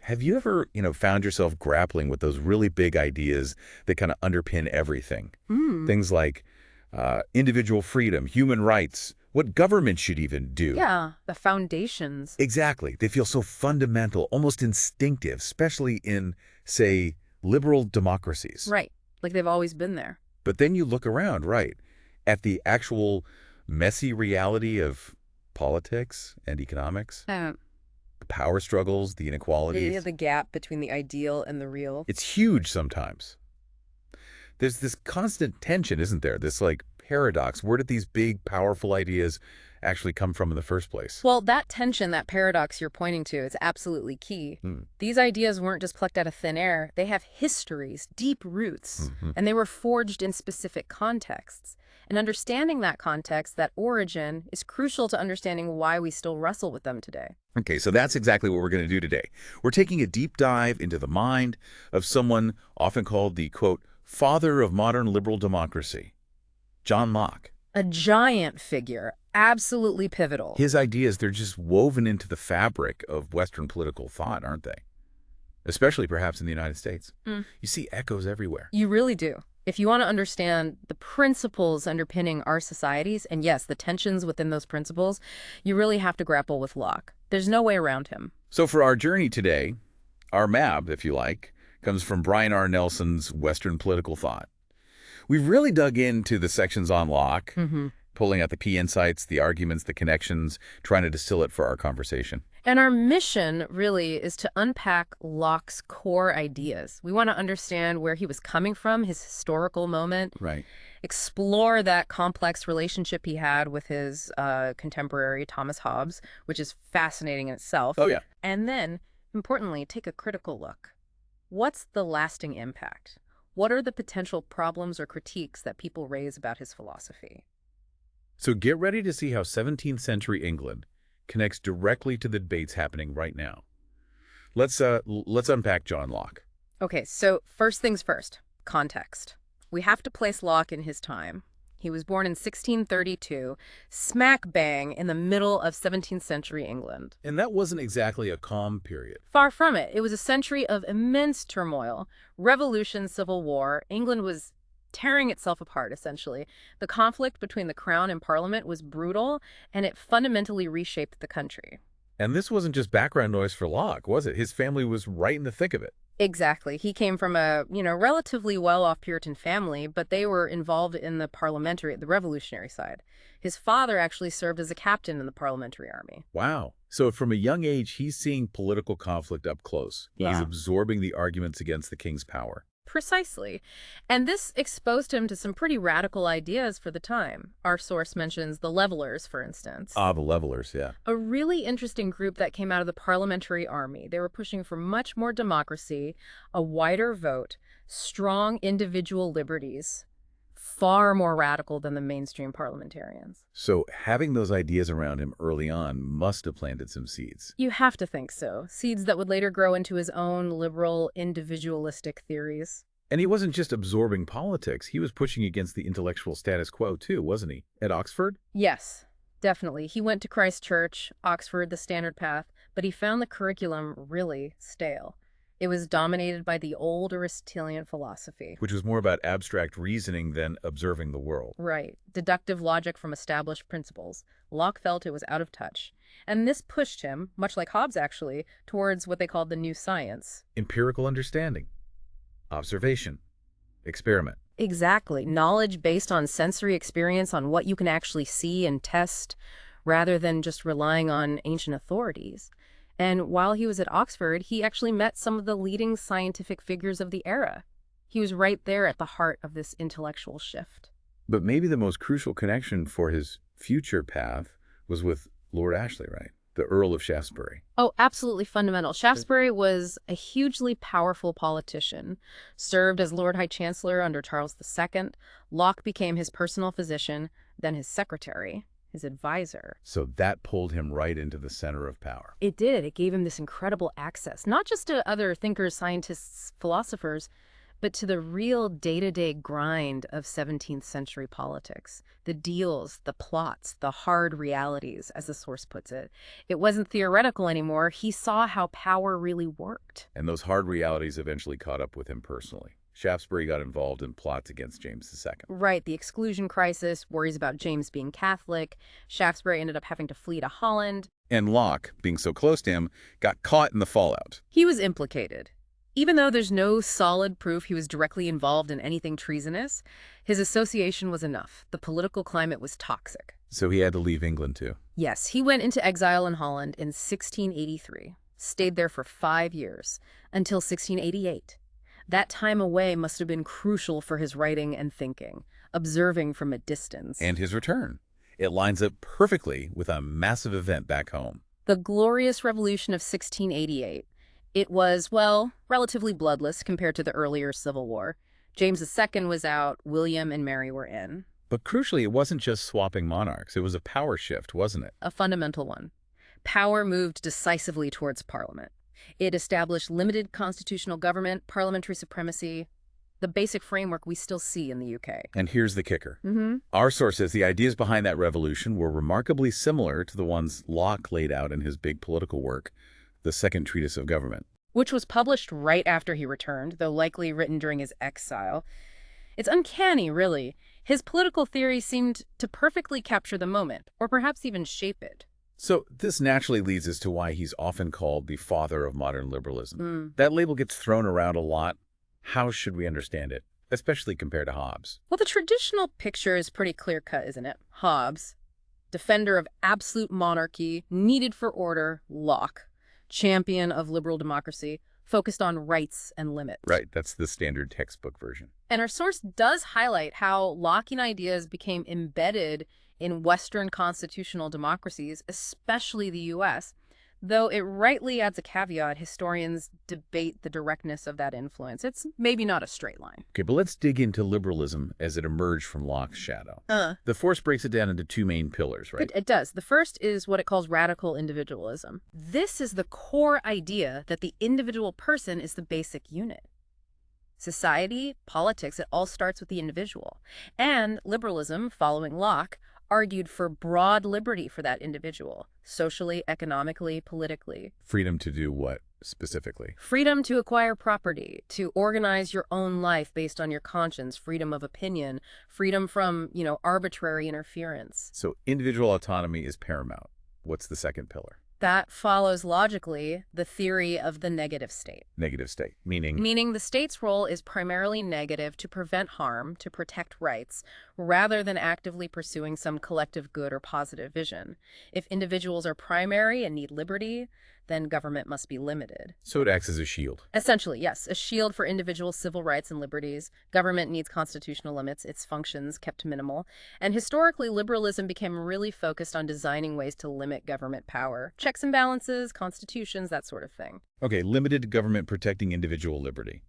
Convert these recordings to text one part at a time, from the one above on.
Have you ever, found yourself grappling with those really big ideas that kind of underpin everything? Mm. Things like individual freedom, human rights, what government should even do. Yeah, the foundations. Exactly. They feel so fundamental, almost instinctive, especially in, say, liberal democracies. Right. Like they've always been there. But then you look around, right, at the actual messy reality of politics and economics, Uh, the power struggles, the yeah, inequalities. the gap between the ideal and the real. It's huge sometimes. There's this constant tension, isn't there? This, like, paradox. Where did these big, powerful ideas actually come from in the first place? Well, that tension, that paradox you're pointing to, is absolutely key. Hmm. These ideas weren't just plucked out of thin air. They have histories, deep roots, Mhm. and they were forged in specific contexts. And understanding that context, that origin, is crucial to understanding why we still wrestle with them today. Okay, so that's exactly what we're going to do today. We're taking a deep dive into the mind of someone often called the, quote, father of modern liberal democracy, John Locke. A giant figure, absolutely pivotal. His ideas, they're just woven into the fabric of Western political thought, aren't they? Especially perhaps in the United States. Mm. You see echoes everywhere. You really do. If you want to understand the principles underpinning our societies, and yes, the tensions within those principles, you really have to grapple with Locke. There's no way around him. So for our journey today, our map, if you like, comes from Brian R. Nelson's Western Political Thought. We've really dug into the sections on Locke, pulling out the key insights, the arguments, the connections, trying to distill it for our conversation. And our mission really is to unpack Locke's core ideas. We want to understand where he was coming from, his historical moment, Right. explore that complex relationship he had with his contemporary Thomas Hobbes, which is fascinating in itself. Oh, yeah. And then, importantly, take a critical look. What's the lasting impact? What are the potential problems or critiques that people raise about his philosophy? So get ready to see how 17th century England connects directly to the debates happening right now. Let's unpack John Locke. Okay, so first things first, context. We have to place Locke in his time. He was born in 1632, smack bang in the middle of 17th century England. And that wasn't exactly a calm period. Far from it. It was a century of immense turmoil, revolution, civil war. England was tearing itself apart, essentially. The conflict between the crown and parliament was brutal, and it fundamentally reshaped the country. And this wasn't just background noise for Locke, was it? His family was right in the thick of it. Exactly. He came from a, relatively well-off Puritan family, but they were involved in the revolutionary side. His father actually served as a captain in the parliamentary army. Wow. So from a young age, he's seeing political conflict up close. He's Yeah. absorbing the arguments against the king's power. Precisely. And this exposed him to some pretty radical ideas for the time. Our source mentions the Levelers, for instance. Ah, the levelers, yeah. A really interesting group that came out of the parliamentary army. They were pushing for much more democracy, a wider vote, strong individual liberties, far more radical than the mainstream parliamentarians. So having those ideas around him early on must have planted some seeds. You have to think so. Seeds that would later grow into his own liberal, individualistic theories. And he wasn't just absorbing politics. He was pushing against the intellectual status quo, too, wasn't he? At Oxford? Yes, definitely. He went to Christ Church, Oxford, the standard path, but he found the curriculum really stale. It was dominated by the old Aristotelian philosophy. Which was more about abstract reasoning than observing the world. Right. Deductive logic from established principles. Locke felt it was out of touch. And this pushed him, much like Hobbes actually, towards what they called the new science. Empirical understanding. Observation. Experiment. Exactly. Knowledge based on sensory experience, on what you can actually see and test, rather than just relying on ancient authorities. And while he was at Oxford, he actually met some of the leading scientific figures of the era. He was right there at the heart of this intellectual shift. But maybe the most crucial connection for his future path was with Lord Ashley, right? The Earl of Shaftesbury. Oh, absolutely fundamental. Shaftesbury was a hugely powerful politician, served as Lord High Chancellor under Charles II. Locke became his personal physician, then his secretary, his advisor. So that pulled him right into the center of power. It did. It gave him this incredible access, not just to other thinkers, scientists, philosophers, but to the real day-to-day grind of 17th century politics. The deals, the plots, the hard realities, as the source puts it. It wasn't theoretical anymore. He saw how power really worked. And those hard realities eventually caught up with him personally. Shaftesbury got involved in plots against James II. Right, the exclusion crisis, worries about James being Catholic. Shaftesbury ended up having to flee to Holland. And Locke, being so close to him, got caught in the fallout. He was implicated. Even though there's no solid proof he was directly involved in anything treasonous, his association was enough. The political climate was toxic. So he had to leave England too. Yes, he went into exile in Holland in 1683, stayed there for 5 years, until 1688. That time away must have been crucial for his writing and thinking, observing from a distance. And his return. It lines up perfectly with a massive event back home. The Glorious Revolution of 1688. It was, well, relatively bloodless compared to the earlier Civil War. James II was out, William and Mary were in. But crucially, it wasn't just swapping monarchs. It was a power shift, wasn't it? A fundamental one. Power moved decisively towards Parliament. It established limited constitutional government, parliamentary supremacy, the basic framework we still see in the UK. And here's the kicker. Our source says the ideas behind that revolution were remarkably similar to the ones Locke laid out in his big political work, the Second Treatise of Government. Which was published right after he returned, though likely written during his exile. It's uncanny, really. His political theory seemed to perfectly capture the moment, or perhaps even shape it. So this naturally leads us to why he's often called the father of modern liberalism. That label gets thrown around a lot. How should we understand it, especially compared to Hobbes? Well, the traditional picture is pretty clear-cut, isn't it? Hobbes, defender of absolute monarchy, needed for order. Locke, champion of liberal democracy, focused on rights and limits. Right, that's the standard textbook version. And our source does highlight how Lockean ideas became embedded in Western constitutional democracies, especially the U.S., though it rightly adds a caveat. Historians debate the directness of that influence. It's maybe not a straight line. Okay, but let's dig into liberalism as it emerged from Locke's shadow. The Force breaks it down into two main pillars, right? It does. The first is what it calls radical individualism. This is the core idea that the individual person is the basic unit. Society, politics, it all starts with the individual. And liberalism, following Locke, argued for broad liberty for that individual, socially, economically, politically. Freedom to do what, specifically? Freedom to acquire property, to organize your own life based on your conscience, freedom of opinion, freedom from, arbitrary interference. So individual autonomy is paramount. What's the second pillar? That follows logically the theory of the negative state. Negative state, meaning? Meaning the state's role is primarily negative to prevent harm, to protect rights, rather than actively pursuing some collective good or positive vision. If individuals are primary and need liberty, then government must be limited. So it acts as a shield. Essentially, yes, a shield for individual civil rights and liberties. Government needs constitutional limits, its functions kept minimal. And historically, liberalism became really focused on designing ways to limit government power. Checks and balances, constitutions, that sort of thing. Okay, limited government protecting individual liberty.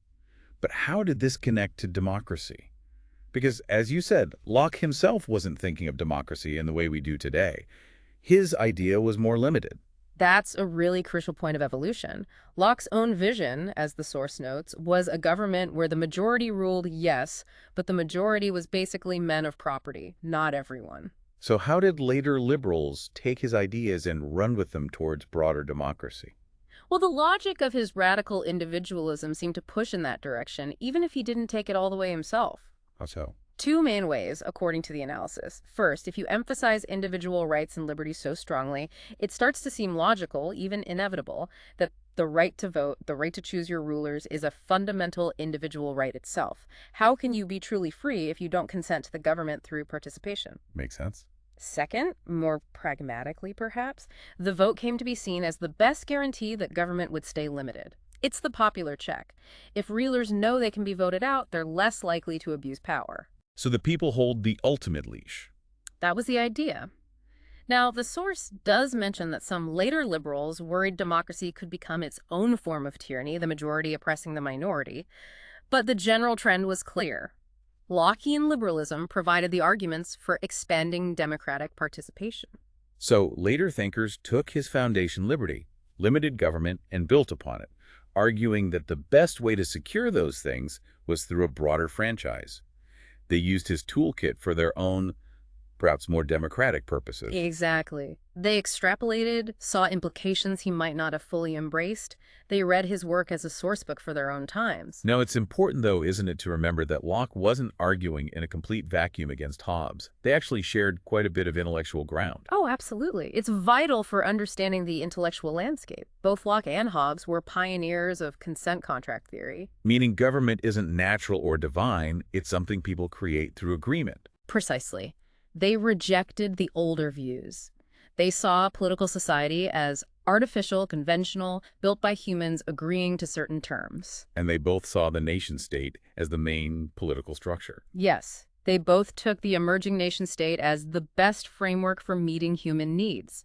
But how did this connect to democracy? Because, as you said, Locke himself wasn't thinking of democracy in the way we do today. His idea was more limited. That's a really crucial point of evolution. Locke's own vision, as the source notes, was a government where the majority ruled, yes, but the majority was basically men of property, not everyone. So how did later liberals take his ideas and run with them towards broader democracy? Well, the logic of his radical individualism seemed to push in that direction, even if he didn't take it all the way himself. How so? Two main ways, according to the analysis. First, if you emphasize individual rights and liberties so strongly, it starts to seem logical, even inevitable, that the right to vote, the right to choose your rulers, is a fundamental individual right itself. How can you be truly free if you don't consent to the government through participation? Makes sense. Second, more pragmatically perhaps, the vote came to be seen as the best guarantee that government would stay limited. It's the popular check. If rulers know they can be voted out, they're less likely to abuse power. So the people hold the ultimate leash. That was the idea. Now, the source does mention that some later liberals worried democracy could become its own form of tyranny, the majority oppressing the minority. But the general trend was clear. Lockean liberalism provided the arguments for expanding democratic participation. So later thinkers took his foundation liberty, limited government, and built upon it. arguing that the best way to secure those things was through a broader franchise. They used his toolkit for their own, perhaps more democratic purposes. Exactly. They extrapolated, saw implications he might not have fully embraced. They read his work as a sourcebook for their own times. Now, it's important, though, isn't it, to remember that Locke wasn't arguing in a complete vacuum against Hobbes. They actually shared quite a bit of intellectual ground. Oh, absolutely. It's vital for understanding the intellectual landscape. Both Locke and Hobbes were pioneers of consent contract theory. Meaning government isn't natural or divine, it's something people create through agreement. Precisely. They rejected the older views. They saw political society as artificial, conventional, built by humans agreeing to certain terms. And they both saw the nation-state as the main political structure. Yes, they both took the emerging nation-state as the best framework for meeting human needs.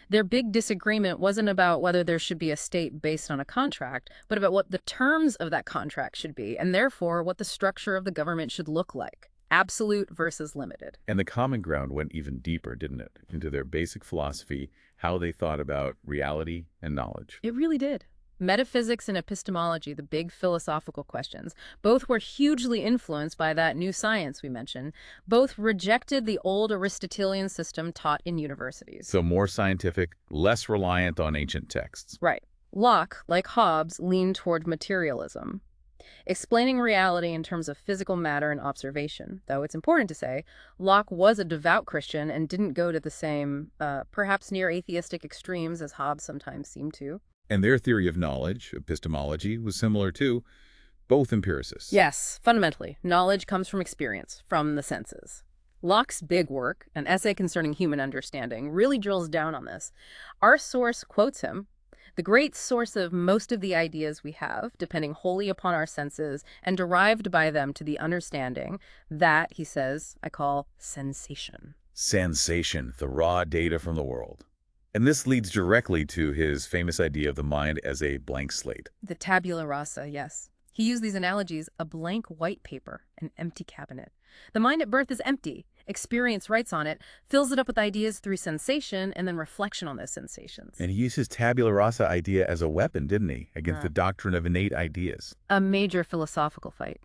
Their big disagreement wasn't about whether there should be a state based on a contract, but about what the terms of that contract should be, and therefore what the structure of the government should look like. Absolute versus limited. And the common ground went even deeper, didn't it? Into their basic philosophy, how they thought about reality and knowledge. It really did. Metaphysics and epistemology, the big philosophical questions, both were hugely influenced by that new science we mentioned. Both rejected the old Aristotelian system taught in universities. So more scientific, less reliant on ancient texts. Right. Locke, like Hobbes, leaned toward materialism, explaining reality in terms of physical matter and observation. Though it's important to say, Locke was a devout Christian and didn't go to the same, perhaps near atheistic extremes as Hobbes sometimes seemed to. And their theory of knowledge, epistemology, was similar too, both empiricists. Yes, fundamentally, knowledge comes from experience, from the senses. Locke's big work, an essay concerning human understanding, really drills down on this. Our source quotes him: "The great source of most of the ideas we have, depending wholly upon our senses and derived by them to the understanding, that," he says, "I call sensation." Sensation, the raw data from the world. And this leads directly to his famous idea of the mind as a blank slate. The tabula rasa, yes. He used these analogies: a blank white paper, an empty cabinet. The mind at birth is empty. Experience writes on it, fills it up with ideas through sensation, and then reflection on those sensations. And he used his tabula rasa idea as a weapon, didn't he, against the doctrine of innate ideas. A major philosophical fight.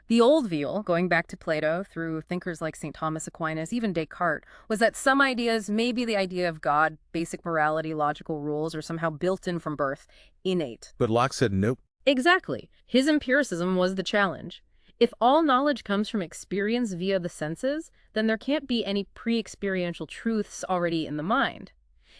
The old view, going back to Plato through thinkers like St. Thomas Aquinas, even Descartes, was that some ideas, maybe the idea of God, basic morality, logical rules, are somehow built in from birth, innate. But Locke said nope. Exactly. His empiricism was the challenge. If all knowledge comes from experience via the senses, then there can't be any pre-experiential truths already in the mind.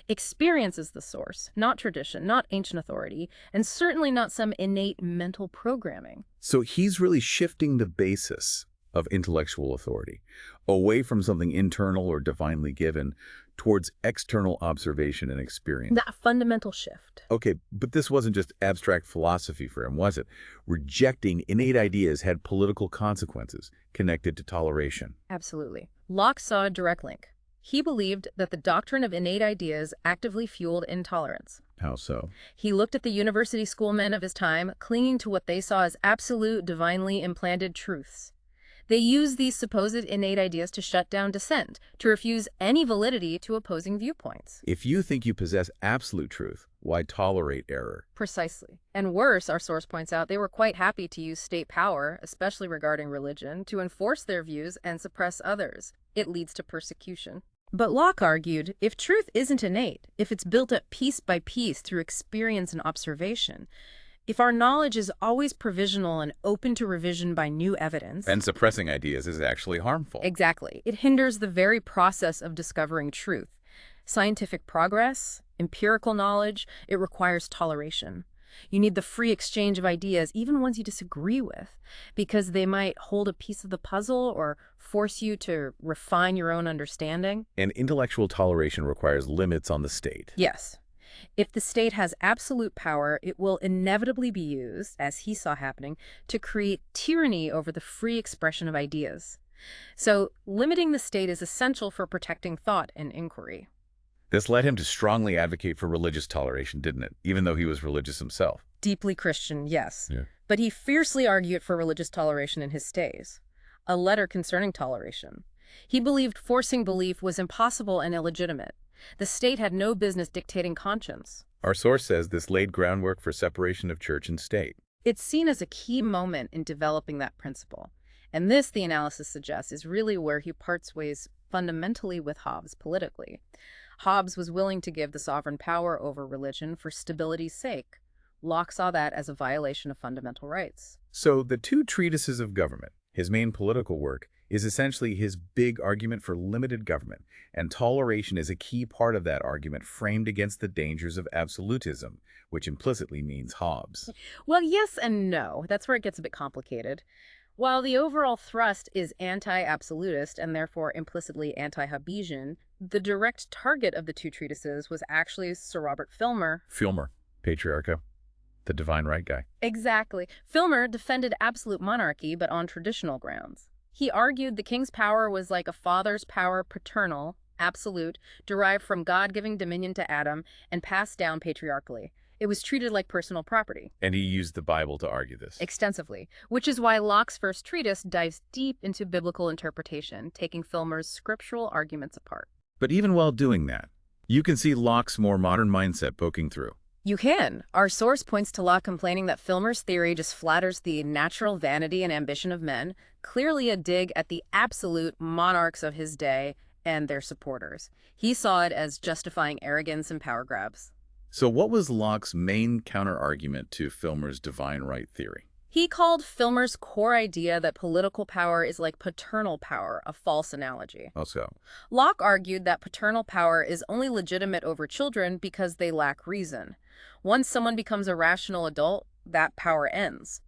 Experience is the source, not tradition, not ancient authority, and certainly not some innate mental programming. So he's really shifting the basis of intellectual authority away from something internal or divinely given towards external observation and experience. That fundamental shift. Okay, but this wasn't just abstract philosophy for him, was it? Rejecting innate ideas had political consequences connected to toleration. Absolutely. Locke saw a direct link. He believed that the doctrine of innate ideas actively fueled intolerance. How so? He looked at the university schoolmen of his time, clinging to what they saw as absolute, divinely implanted truths. They used these supposed innate ideas to shut down dissent, to refuse any validity to opposing viewpoints. If you think you possess absolute truth, why tolerate error? Precisely. And worse, our source points out, they were quite happy to use state power, especially regarding religion, to enforce their views and suppress others. It leads to persecution. But Locke argued, if truth isn't innate, if it's built up piece by piece through experience and observation, if our knowledge is always provisional and open to revision by new evidence... And suppressing ideas is actually harmful. Exactly. It hinders the very process of discovering truth. Scientific progress, empirical knowledge, it requires toleration. You need the free exchange of ideas, even ones you disagree with, because they might hold a piece of the puzzle or force you to refine your own understanding. And intellectual toleration requires limits on the state. Yes. If the state has absolute power, it will inevitably be used, as he saw happening, to create tyranny over the free expression of ideas. So, limiting the state is essential for protecting thought and inquiry. This led him to strongly advocate for religious toleration, didn't it? Even though he was religious himself. Deeply Christian, yes. Yeah. But he fiercely argued for religious toleration in his stays. A letter concerning toleration. He believed forcing belief was impossible and illegitimate. The state had no business dictating conscience. Our source says this laid groundwork for separation of church and state. It's seen as a key moment in developing that principle. And this, the analysis suggests, is really where he parts ways fundamentally with Hobbes politically. Hobbes was willing to give the sovereign power over religion for stability's sake. Locke saw that as a violation of fundamental rights. So the two treatises of government, his main political work, is essentially his big argument for limited government, and toleration is a key part of that argument framed against the dangers of absolutism, which implicitly means Hobbes. Well, yes and no. That's where it gets a bit complicated. While the overall thrust is anti-absolutist and therefore implicitly anti-Hobbesian, the direct target of the two treatises was actually Sir Robert Filmer. Filmer, Patriarcha, the divine right guy. Exactly. Filmer defended absolute monarchy, but on traditional grounds. He argued the king's power was like a father's power, paternal, absolute, derived from God giving dominion to Adam, and passed down patriarchally. It was treated like personal property. And he used the Bible to argue this. Extensively, which is why Locke's first treatise dives deep into biblical interpretation, taking Filmer's scriptural arguments apart. But even while doing that, you can see Locke's more modern mindset poking through. You can. Our source points to Locke complaining that Filmer's theory just flatters the natural vanity and ambition of men, clearly a dig at the absolute monarchs of his day and their supporters. He saw it as justifying arrogance and power grabs. So what was Locke's main counter-argument to Filmer's divine right theory? He called Filmer's core idea that political power is like paternal power a false analogy. How so? Locke argued that paternal power is only legitimate over children because they lack reason. Once someone becomes a rational adult, that power ends.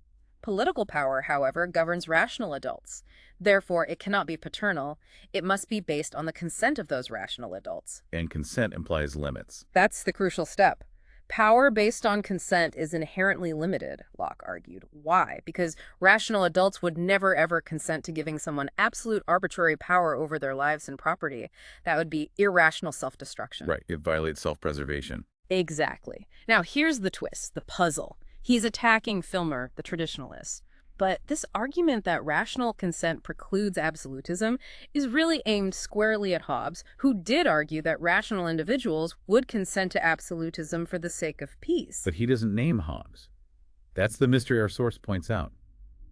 Political power, however, governs rational adults. Therefore, it cannot be paternal. It must be based on the consent of those rational adults. And consent implies limits. That's the crucial step. Power based on consent is inherently limited, Locke argued. Why? Because rational adults would never ever consent to giving someone absolute arbitrary power over their lives and property. That would be irrational self-destruction. Right, it violates self-preservation. Exactly. Now, here's the twist, the puzzle. He's attacking Filmer, the traditionalist. But this argument that rational consent precludes absolutism is really aimed squarely at Hobbes, who did argue that rational individuals would consent to absolutism for the sake of peace. But he doesn't name Hobbes. That's the mystery our source points out.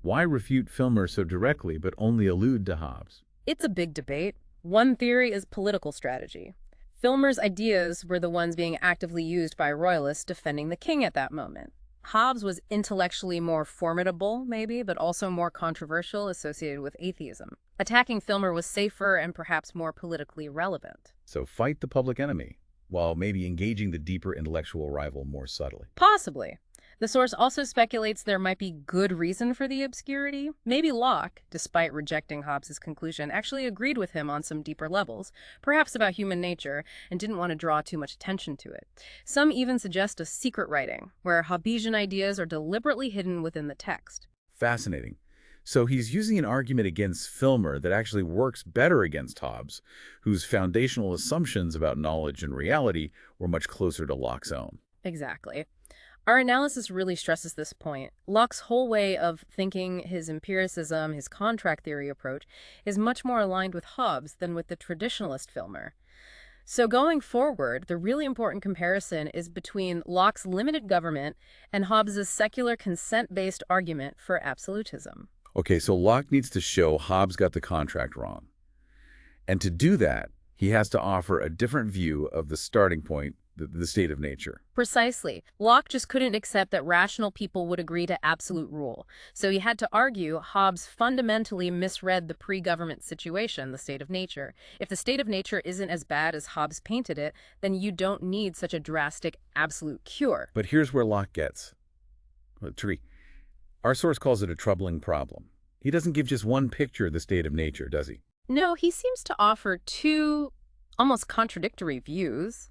Why refute Filmer so directly but only allude to Hobbes? It's a big debate. One theory is political strategy. Filmer's ideas were the ones being actively used by royalists defending the king at that moment. Hobbes was intellectually more formidable, maybe, but also more controversial, associated with atheism. Attacking Filmer was safer and perhaps more politically relevant. So fight the public enemy, while maybe engaging the deeper intellectual rival more subtly. Possibly. The source also speculates there might be good reason for the obscurity. Maybe Locke, despite rejecting Hobbes's conclusion, actually agreed with him on some deeper levels, perhaps about human nature, and didn't want to draw too much attention to it. Some even suggest a secret writing, where Hobbesian ideas are deliberately hidden within the text. Fascinating. So he's using an argument against Filmer that actually works better against Hobbes, whose foundational assumptions about knowledge and reality were much closer to Locke's own. Exactly. Our analysis really stresses this point. Locke's whole way of thinking, his empiricism, his contract theory approach, is much more aligned with Hobbes than with the traditionalist Filmer. So going forward, the really important comparison is between Locke's limited government and Hobbes's secular consent-based argument for absolutism. Okay, so Locke needs to show Hobbes got the contract wrong. And to do that, he has to offer a different view of the starting point, the state of nature. Precisely. Locke just couldn't accept that rational people would agree to absolute rule. So he had to argue Hobbes fundamentally misread the pre-government situation, the state of nature. If the state of nature isn't as bad as Hobbes painted it, then you don't need such a drastic absolute cure. But here's where Locke gets tricky. Our source calls it a troubling problem. He doesn't give just one picture of the state of nature, does he? No, he seems to offer two almost contradictory views.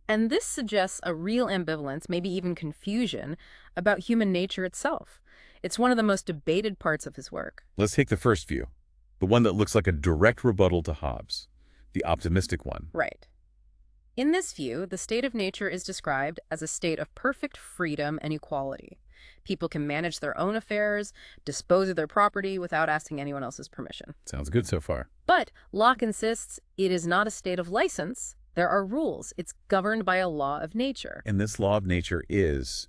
And this suggests a real ambivalence, maybe even confusion, about human nature itself. It's one of the most debated parts of his work. Let's take the first view, the one that looks like a direct rebuttal to Hobbes, the optimistic one. Right. In this view, the state of nature is described as a state of perfect freedom and equality. People can manage their own affairs, dispose of their property without asking anyone else's permission. Sounds good so far. But Locke insists it is not a state of license, There are rules. It's governed by a law of nature. And this law of nature is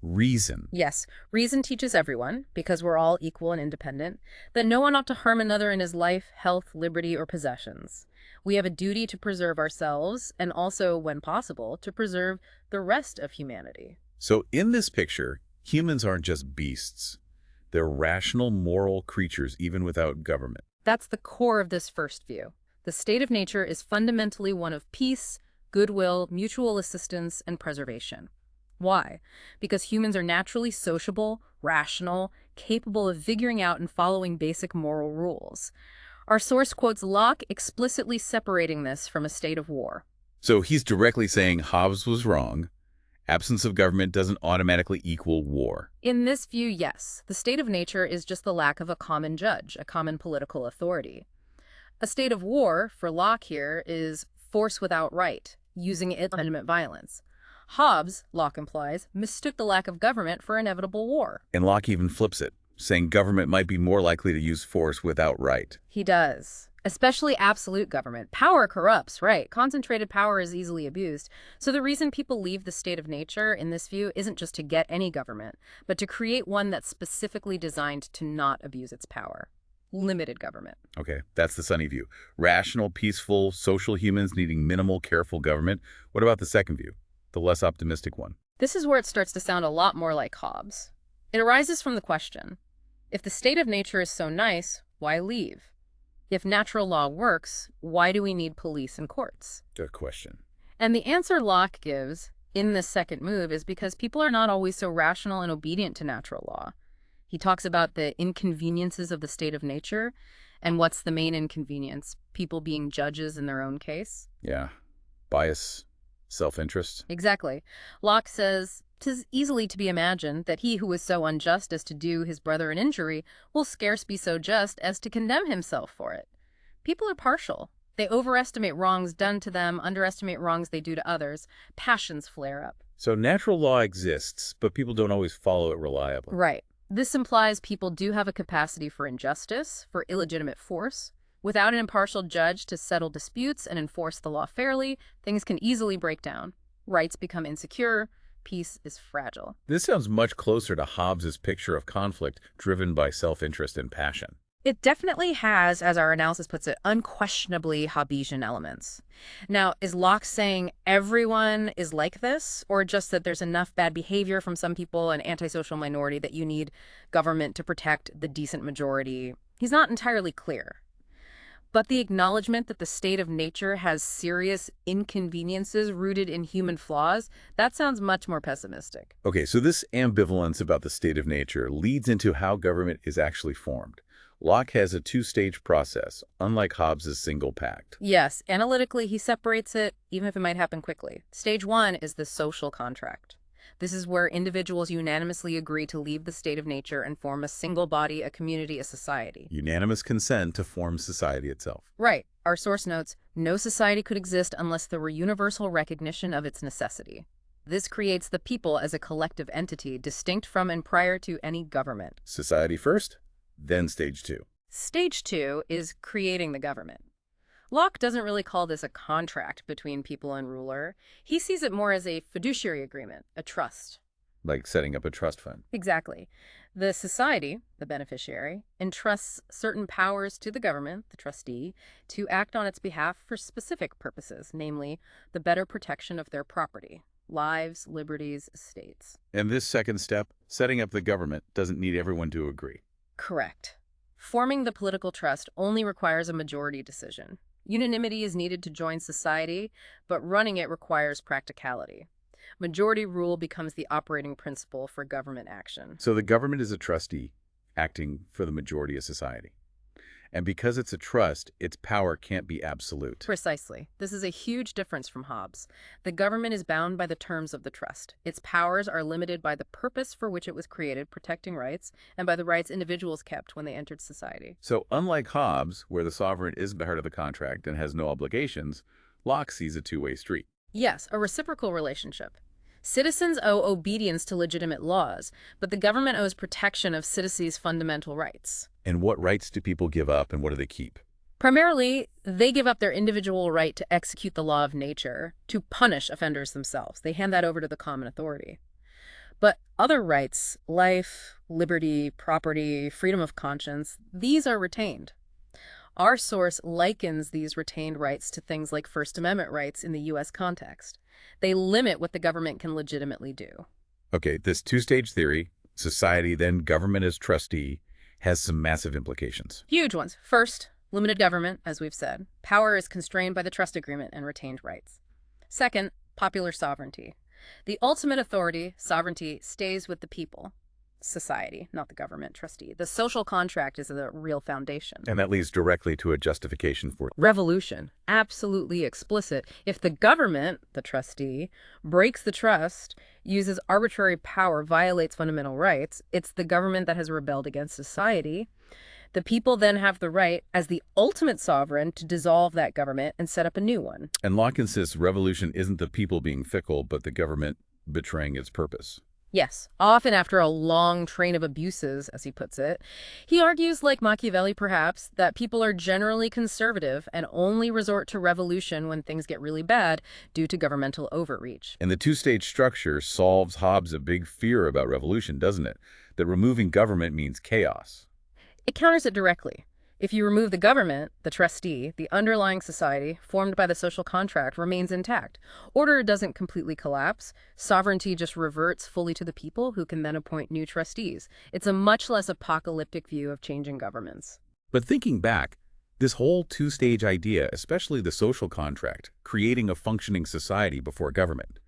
reason. Yes, reason teaches everyone, because we're all equal and independent, that no one ought to harm another in his life, health, liberty, or possessions. We have a duty to preserve ourselves, and also, when possible, to preserve the rest of humanity. So in this picture, humans aren't just beasts. They're rational, moral creatures, even without government. That's the core of this first view. The state of nature is fundamentally one of peace, goodwill, mutual assistance, and preservation. Why? Because humans are naturally sociable, rational, capable of figuring out and following basic moral rules. Our source quotes Locke explicitly separating this from a state of war. So he's directly saying Hobbes was wrong. Absence of government doesn't automatically equal war. In this view, yes, the state of nature is just the lack of a common judge, a common political authority. A state of war, for Locke here, is force without right, using illegitimate violence. Hobbes, Locke implies, mistook the lack of government for inevitable war. And Locke even flips it, saying government might be more likely to use force without right. He does. Especially absolute government. Power corrupts, right? Concentrated power is easily abused. So the reason people leave the state of nature, in this view, isn't just to get any government, but to create one that's specifically designed to not abuse its power. Limited government. Okay, that's the sunny view. Rational, peaceful, social humans needing minimal, careful government. What about the second view, the less optimistic one? This is where it starts to sound a lot more like Hobbes. It arises from the question, if the state of nature is so nice, why leave? If natural law works, why do we need police and courts? Good question. And the answer Locke gives in this second move is because people are not always so rational and obedient to natural law. He talks about the inconveniences of the state of nature, and what's the main inconvenience? People being judges in their own case? Yeah. Bias, self-interest. Exactly. Locke says, "'Tis easily to be imagined that he who is so unjust as to do his brother an injury will scarce be so just as to condemn himself for it. People are partial. They overestimate wrongs done to them, underestimate wrongs they do to others. Passions flare up." So natural law exists, but people don't always follow it reliably. Right. This implies people do have a capacity for injustice, for illegitimate force. Without an impartial judge to settle disputes and enforce the law fairly, things can easily break down. Rights become insecure. Peace is fragile. This sounds much closer to Hobbes's picture of conflict driven by self-interest and passion. It definitely has, as our analysis puts it, unquestionably Hobbesian elements. Now, is Locke saying everyone is like this, or just that there's enough bad behavior from some people, an antisocial minority, that you need government to protect the decent majority? He's not entirely clear. But the acknowledgement that the state of nature has serious inconveniences rooted in human flaws, that sounds much more pessimistic. Okay, so this ambivalence about the state of nature leads into how government is actually formed. Locke has a two-stage process, unlike Hobbes's single pact. Yes, analytically he separates it, even if it might happen quickly. Stage one is the social contract. This is where individuals unanimously agree to leave the state of nature and form a single body, a community, a society. Unanimous consent to form society itself. Right. Our source notes, no society could exist unless there were universal recognition of its necessity. This creates the people as a collective entity, distinct from and prior to any government. Society first, then stage two. Stage two is creating the government. Locke doesn't really call this a contract between people and ruler. He sees it more as a fiduciary agreement, a trust. Like setting up a trust fund. Exactly. The society, the beneficiary, entrusts certain powers to the government, the trustee, to act on its behalf for specific purposes, namely the better protection of their property, lives, liberties, estates. And this second step, setting up the government, doesn't need everyone to agree. Correct. Forming the political trust only requires a majority decision. Unanimity is needed to join society, but running it requires practicality. Majority rule becomes the operating principle for government action. So the government is a trustee acting for the majority of society. And because it's a trust, its power can't be absolute. Precisely. This is a huge difference from Hobbes. The government is bound by the terms of the trust. Its powers are limited by the purpose for which it was created, protecting rights, and by the rights individuals kept when they entered society. So unlike Hobbes, where the sovereign isn't part of the contract and has no obligations, Locke sees a two-way street. Yes, a reciprocal relationship. Citizens owe obedience to legitimate laws, but the government owes protection of citizens' fundamental rights. And what rights do people give up and what do they keep? Primarily, they give up their individual right to execute the law of nature, to punish offenders themselves. They hand that over to the common authority. But other rights, life, liberty, property, freedom of conscience, these are retained. Our source likens these retained rights to things like First Amendment rights in the U.S. context. They limit what the government can legitimately do. Okay, this two-stage theory, society, then government as trustee, has some massive implications. Huge ones. First, limited government, as we've said. Power is constrained by the trust agreement and retained rights. Second, popular sovereignty. The ultimate authority, sovereignty, stays with the people. Society, not the government trustee. The social contract is the real foundation. And that leads directly to a justification for Revolution, absolutely explicit. If the government, the trustee, breaks the trust, uses arbitrary power, violates fundamental rights, it's the government that has rebelled against society. The people then have the right, as the ultimate sovereign, to dissolve that government and set up a new one. And Locke insists revolution isn't the people being fickle, but the government betraying its purpose. Yes, often after a long train of abuses, as he puts it. He argues, like Machiavelli perhaps, that people are generally conservative and only resort to revolution when things get really bad due to governmental overreach. And the two-stage structure solves Hobbes' a big fear about revolution, doesn't it? That removing government means chaos. It counters it directly. If you remove the government, the trustee, the underlying society formed by the social contract remains intact. Order doesn't completely collapse. Sovereignty just reverts fully to the people, who can then appoint new trustees. It's a much less apocalyptic view of changing governments. But thinking back, this whole two-stage idea, especially the social contract, creating a functioning society before government,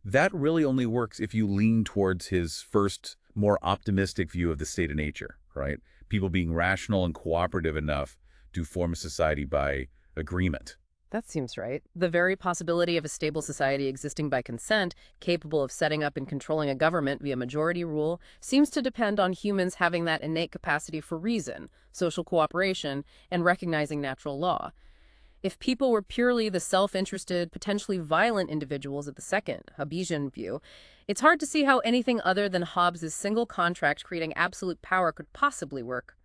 that really only works if you lean towards his first, more optimistic view of the state of nature, right? People being rational and cooperative enough to form a society by agreement. That seems right. The very possibility of a stable society existing by consent, capable of setting up and controlling a government via majority rule, seems to depend on humans having that innate capacity for reason, social cooperation, and recognizing natural law. If people were purely the self-interested, potentially violent individuals of the second, Hobbesian view, it's hard to see how anything other than Hobbes' single contract creating absolute power could possibly work.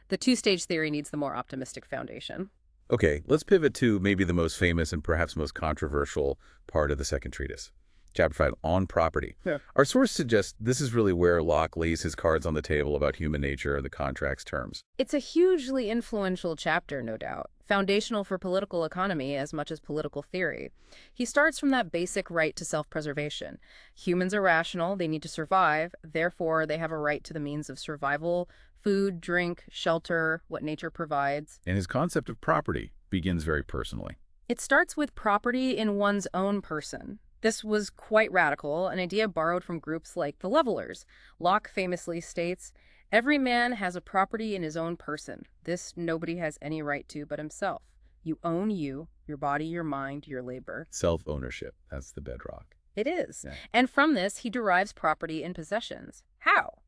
The two-stage theory needs the more optimistic foundation. Okay, let's pivot to maybe the most famous and perhaps most controversial part of the second treatise. Chapter 5, on property. Yeah. Our source suggests this is really where Locke lays his cards on the table about human nature and the contract's terms. It's a hugely influential chapter, no doubt, foundational for political economy as much as political theory. He starts from that basic right to self-preservation. Humans are rational, they need to survive, therefore they have a right to the means of survival, food, drink, shelter, what nature provides. And his concept of property begins very personally. It starts with property in one's own person. This was quite radical, an idea borrowed from groups like the Levelers. Locke famously states, "Every man has a property in his own person. This nobody has any right to but himself. You own you, your body, your mind, your labor." Self-ownership, that's the bedrock. It is. Yeah. And from this, he derives property in possessions. How?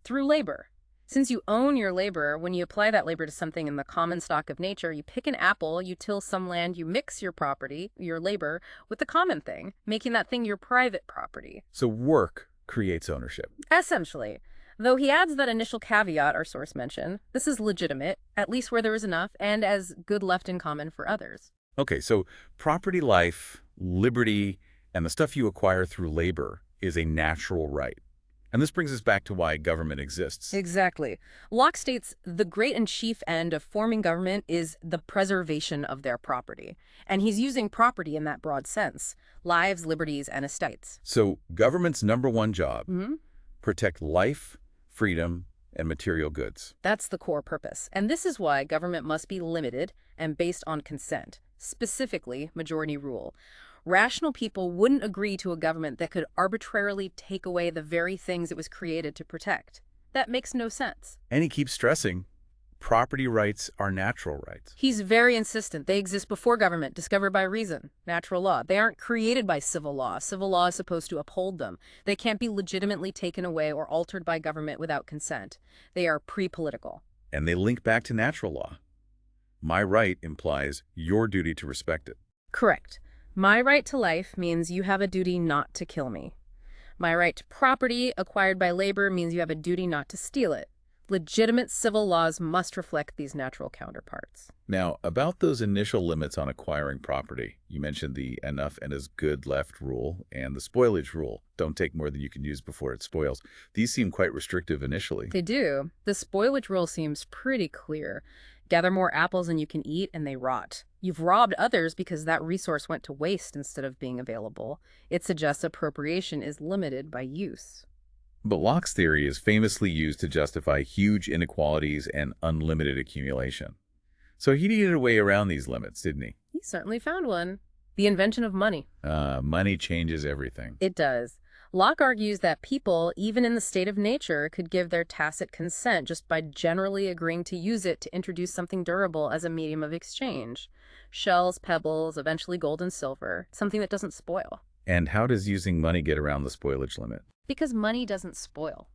Through labor. Since you own your labor, when you apply that labor to something in the common stock of nature, you pick an apple, you till some land, you mix your property, your labor, with the common thing, making that thing your private property. So work creates ownership. Essentially. Though he adds that initial caveat our source mentioned, this is legitimate, at least where there is enough, and as good left in common for others. Okay, so property, life, liberty, and the stuff you acquire through labor is a natural right. And this brings us back to why government exists. Exactly. Locke states the great and chief end of forming government is the preservation of their property. And he's using property in that broad sense, lives, liberties, and estates. So government's number one job, Mm-hmm. protect life, freedom, and material goods. That's the core purpose. And this is why government must be limited and based on consent, specifically majority rule. Rational people wouldn't agree to a government that could arbitrarily take away the very things it was created to protect. That makes no sense. And he keeps stressing, property rights are natural rights. He's very insistent. They exist before government, discovered by reason, natural law. They aren't created by civil law. Civil law is supposed to uphold them. They can't be legitimately taken away or altered by government without consent. They are pre-political. And they link back to natural law. My right implies your duty to respect it. Correct. My right to life means you have a duty not to kill me. My right to property acquired by labor means you have a duty not to steal it. Legitimate civil laws must reflect these natural counterparts. Now, about those initial limits on acquiring property, you mentioned the enough and as good left rule and the spoilage rule. Don't take more than you can use before it spoils. These seem quite restrictive initially. They do. The spoilage rule seems pretty clear. Gather more apples than you can eat and they rot. You've robbed others because that resource went to waste instead of being available. It suggests appropriation is limited by use. But Locke's theory is famously used to justify huge inequalities and unlimited accumulation. So he needed a way around these limits, didn't he? He certainly found one. The invention of money. Money changes everything. It does. Locke argues that people, even in the state of nature, could give their tacit consent just by generally agreeing to use it to introduce something durable as a medium of exchange. Shells, pebbles, eventually gold and silver, something that doesn't spoil. And how does using money get around the spoilage limit? Because money doesn't spoil.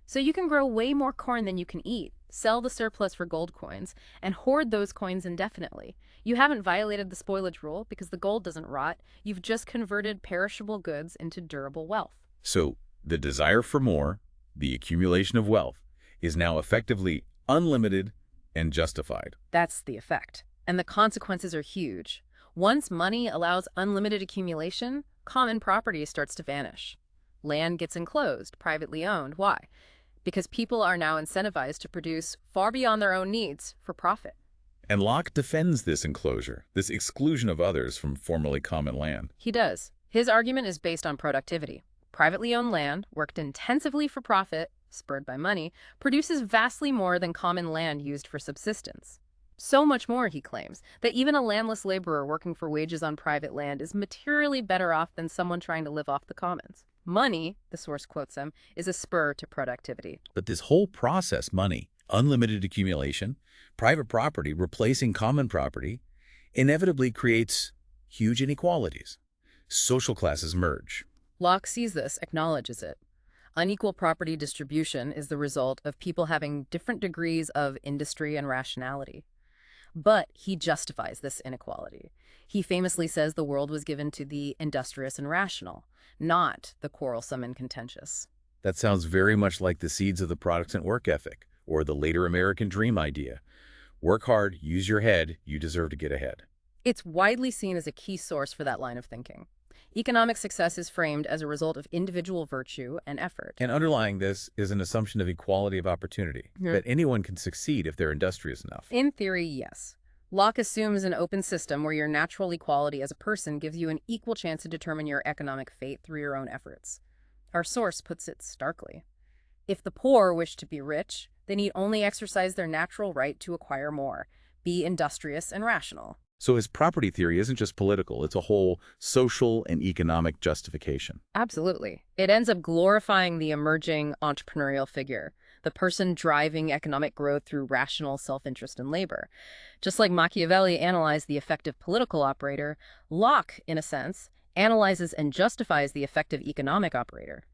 So you can grow way more corn than you can eat, sell the surplus for gold coins, and hoard those coins indefinitely. You haven't violated the spoilage rule because the gold doesn't rot. You've just converted perishable goods into durable wealth. So the desire for more, the accumulation of wealth, is now effectively unlimited and justified. That's the effect. And the consequences are huge. Once money allows unlimited accumulation, common property starts to vanish. Land gets enclosed, privately owned. Why? Because people are now incentivized to produce far beyond their own needs for profit. And Locke defends this enclosure, this exclusion of others from formerly common land. He does. His argument is based on productivity. Privately owned land, worked intensively for profit, spurred by money, produces vastly more than common land used for subsistence. So much more, he claims, that even a landless laborer working for wages on private land is materially better off than someone trying to live off the commons. Money, the source quotes him, is a spur to productivity. But this whole process, money, unlimited accumulation, private property replacing common property, inevitably creates huge inequalities. Social classes merge. Locke sees this, acknowledges it. Unequal property distribution is the result of people having different degrees of industry and rationality. But he justifies this inequality. He famously says the world was given to the industrious and rational, not the quarrelsome and contentious. That sounds very much like the seeds of the Protestant work ethic, or the later American dream idea. Work hard, use your head, you deserve to get ahead. It's widely seen as a key source for that line of thinking. Economic success is framed as a result of individual virtue and effort. And underlying this is an assumption of equality of opportunity, that anyone can succeed if they're industrious enough. In theory, yes. Locke assumes an open system where your natural equality as a person gives you an equal chance to determine your economic fate through your own efforts. Our source puts it starkly. If the poor wish to be rich, they need only exercise their natural right to acquire more, be industrious and rational. So his property theory isn't just political, it's a whole social and economic justification. Absolutely. It ends up glorifying the emerging entrepreneurial figure, the person driving economic growth through rational self-interest and labor. Just like Machiavelli analyzed the effective political operator, Locke, in a sense, analyzes and justifies the effective economic operator.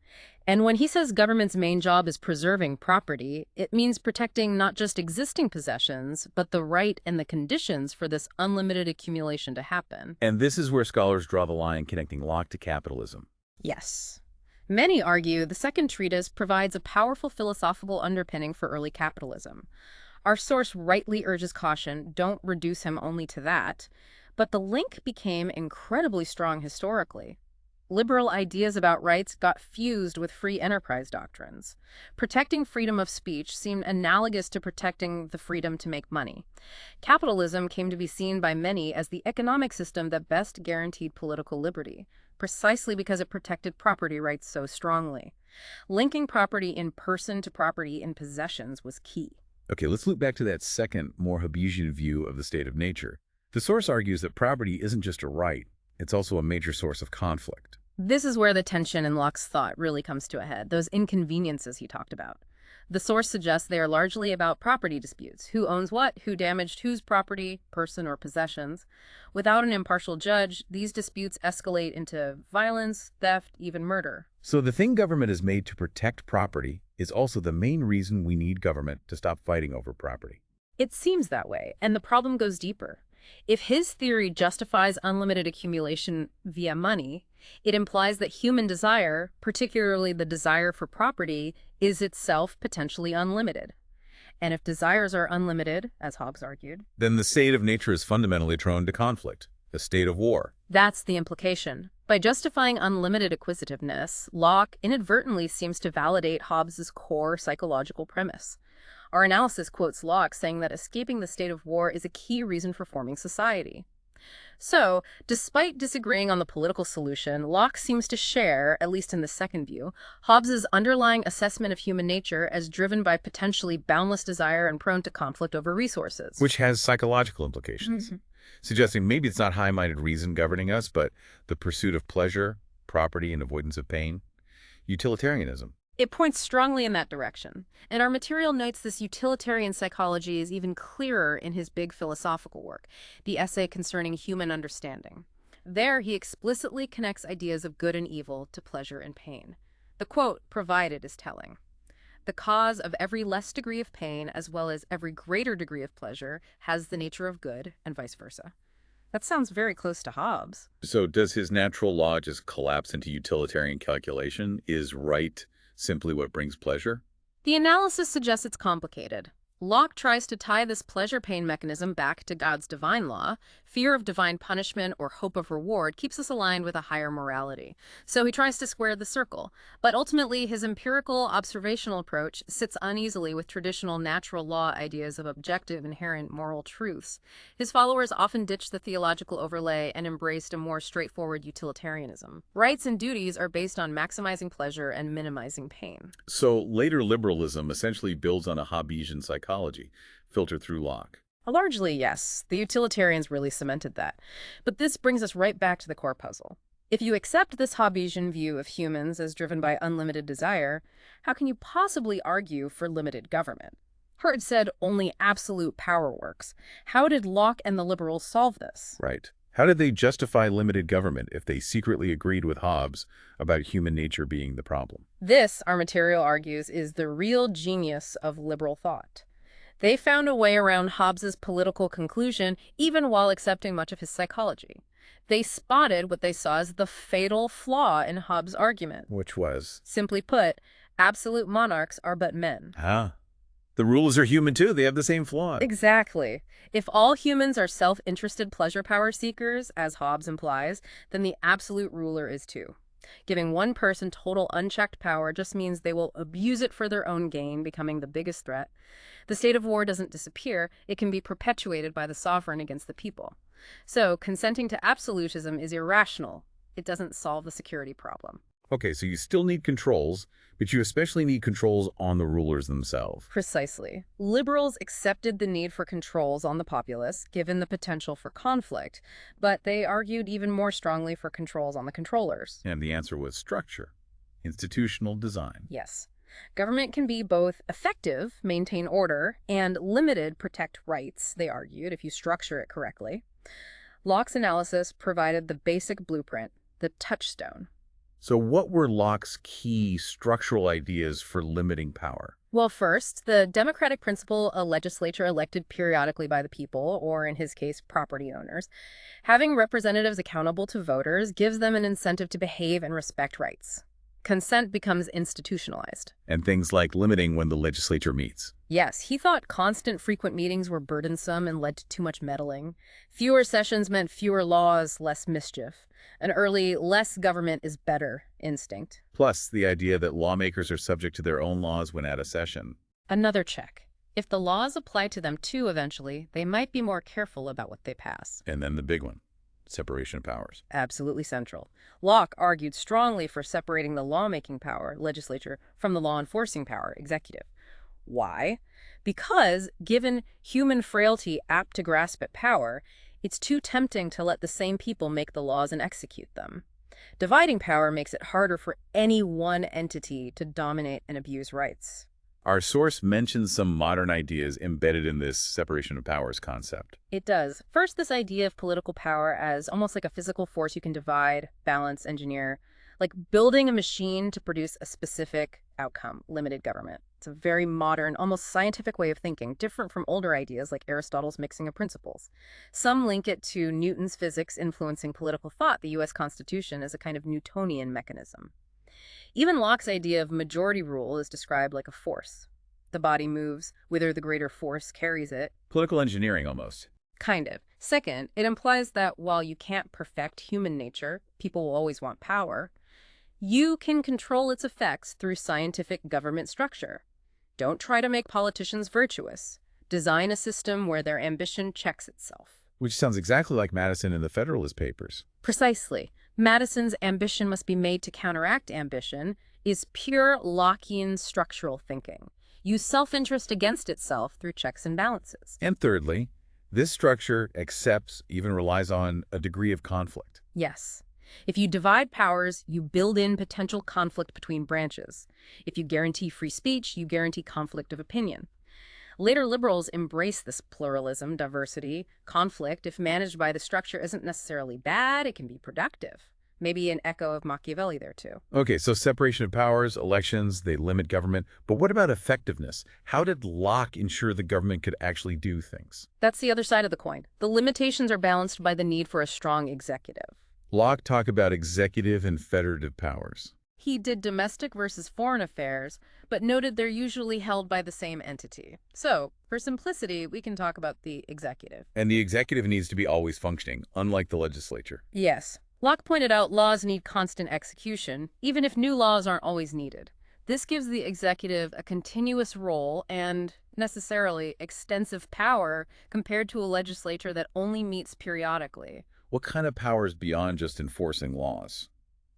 And when he says government's main job is preserving property, it means protecting not just existing possessions, but the right and the conditions for this unlimited accumulation to happen. And this is where scholars draw the line connecting Locke to capitalism. Yes. Many argue the second treatise provides a powerful philosophical underpinning for early capitalism. Our source rightly urges caution, don't reduce him only to that. But the link became incredibly strong historically. Liberal ideas about rights got fused with free enterprise doctrines. Protecting freedom of speech seemed analogous to protecting the freedom to make money. Capitalism came to be seen by many as the economic system that best guaranteed political liberty, precisely because it protected property rights so strongly. Linking property in person to property in possessions was key. Okay, let's loop back to that second, more Hobbesian view of the state of nature. The source argues that property isn't just a right, it's also a major source of conflict. This is where the tension in Locke's thought really comes to a head, those inconveniences he talked about. The source suggests they are largely about property disputes. Who owns what? Who damaged whose property, person, or possessions? Without an impartial judge, these disputes escalate into violence, theft, even murder. So the thing government is made to protect property is also the main reason we need government to stop fighting over property. It seems that way, and the problem goes deeper. If his theory justifies unlimited accumulation via money, it implies that human desire, particularly the desire for property, is itself potentially unlimited. And if desires are unlimited, as Hobbes argued, Then the state of nature is fundamentally prone to conflict, a state of war. that's the implication. By justifying unlimited acquisitiveness, Locke inadvertently seems to validate Hobbes's core psychological premise. Our analysis quotes Locke saying that escaping the state of war is a key reason for forming society. So, despite disagreeing on the political solution, Locke seems to share, at least in the second view, Hobbes's underlying assessment of human nature as driven by potentially boundless desire and prone to conflict over resources. Which has psychological implications, suggesting maybe it's not high-minded reason governing us, but the pursuit of pleasure, property, and avoidance of pain. Utilitarianism. It points strongly in that direction, and our material notes this utilitarian psychology is even clearer in his big philosophical work, the essay concerning human understanding. There, he explicitly connects ideas of good and evil to pleasure and pain. The quote provided is telling. The cause of every less degree of pain, as well as every greater degree of pleasure, has the nature of good, and vice versa. That sounds very close to Hobbes. So does his natural law just collapse into utilitarian calculation? Is right simply what brings pleasure? The analysis suggests it's complicated. Locke tries to tie this pleasure-pain mechanism back to God's divine law. Fear of divine punishment or hope of reward keeps us aligned with a higher morality. So he tries to square the circle. But ultimately, his empirical, observational approach sits uneasily with traditional natural law ideas of objective, inherent moral truths. His followers often ditched the theological overlay and embraced a more straightforward utilitarianism. Rights and duties are based on maximizing pleasure and minimizing pain. So later liberalism essentially builds on a Hobbesian psychology, filtered through Locke. Largely, yes. The utilitarians really cemented that. But this brings us right back to the core puzzle. If you accept this Hobbesian view of humans as driven by unlimited desire, how can you possibly argue for limited government? Hurt said only absolute power works. How did Locke and the liberals solve this? Right. How did they justify limited government if they secretly agreed with Hobbes about human nature being the problem? This, our material argues, is the real genius of liberal thought. They found a way around Hobbes's political conclusion, even while accepting much of his psychology. They spotted what they saw as the fatal flaw in Hobbes' argument. Which was? Simply put, absolute monarchs are but men. Ah. The rulers are human too. They have the same flaw. Exactly. If all humans are self-interested pleasure power seekers, as Hobbes implies, then the absolute ruler is too. Giving one person total unchecked power just means they will abuse it for their own gain, becoming the biggest threat. The state of war doesn't disappear. It can be perpetuated by the sovereign against the people. So, consenting to absolutism is irrational. It doesn't solve the security problem. Okay, so you still need controls, but you especially need controls on the rulers themselves. Precisely. Liberals accepted the need for controls on the populace, given the potential for conflict, but they argued even more strongly for controls on the controllers. And the answer was structure, institutional design. Yes. Government can be both effective, maintain order, and limited, protect rights, they argued, if you structure it correctly. Locke's analysis provided the basic blueprint, the touchstone. So what were Locke's key structural ideas for limiting power? Well, first, the democratic principle, a legislature elected periodically by the people, or in his case, property owners, having representatives accountable to voters gives them an incentive to behave and respect rights. Consent becomes institutionalized. And things like limiting when the legislature meets. Yes, he thought constant, frequent meetings were burdensome and led to too much meddling. Fewer sessions meant fewer laws, less mischief. An early, less government is better instinct. Plus, the idea that lawmakers are subject to their own laws when at a session. Another check. If the laws apply to them too eventually, they might be more careful about what they pass. And then the big one, separation of powers. Absolutely central. Locke argued strongly for separating the lawmaking power, legislature, from the law enforcing power, executive. Why? Because, given human frailty apt to grasp at power, it's too tempting to let the same people make the laws and execute them. Dividing power makes it harder for any one entity to dominate and abuse rights. Our source mentions some modern ideas embedded in this separation of powers concept. It does. First, this idea of political power as almost like a physical force you can divide, balance, engineer. like building a machine to produce a specific outcome, limited government. It's a very modern, almost scientific way of thinking, different from older ideas like Aristotle's mixing of principles. Some link it to Newton's physics influencing political thought, the U.S. Constitution, as a kind of Newtonian mechanism. Even Locke's idea of majority rule is described like a force. The body moves, whither the greater force carries it. Political engineering, almost. Kind of. Second, it implies that while you can't perfect human nature, people will always want power, you can control its effects through scientific government structure. Don't try to make politicians virtuous. Design a system where their ambition checks itself. Which sounds exactly like Madison in the Federalist Papers. Precisely. Madison's ambition must be made to counteract ambition is pure Lockean structural thinking. Use self-interest against itself through checks and balances. And thirdly, this structure accepts, even relies on, a degree of conflict. Yes. If you divide powers, you build in potential conflict between branches. If you guarantee free speech, you guarantee conflict of opinion. Later liberals embrace this pluralism, diversity, conflict. If managed by the structure isn't necessarily bad, it can be productive. Maybe an echo of Machiavelli there, too. Okay, so separation of powers, elections, they limit government. But what about effectiveness? How did Locke ensure the government could actually do things? That's the other side of the coin. The limitations are balanced by the need for a strong executive. Locke talked about executive and federative powers. He did domestic versus foreign affairs, but noted they're usually held by the same entity. So, for simplicity, we can talk about the executive. And the executive needs to be always functioning, unlike the legislature. Yes. Locke pointed out laws need constant execution, even if new laws aren't always needed. This gives the executive a continuous role and, necessarily, extensive power compared to a legislature that only meets periodically. What kind of powers beyond just enforcing laws?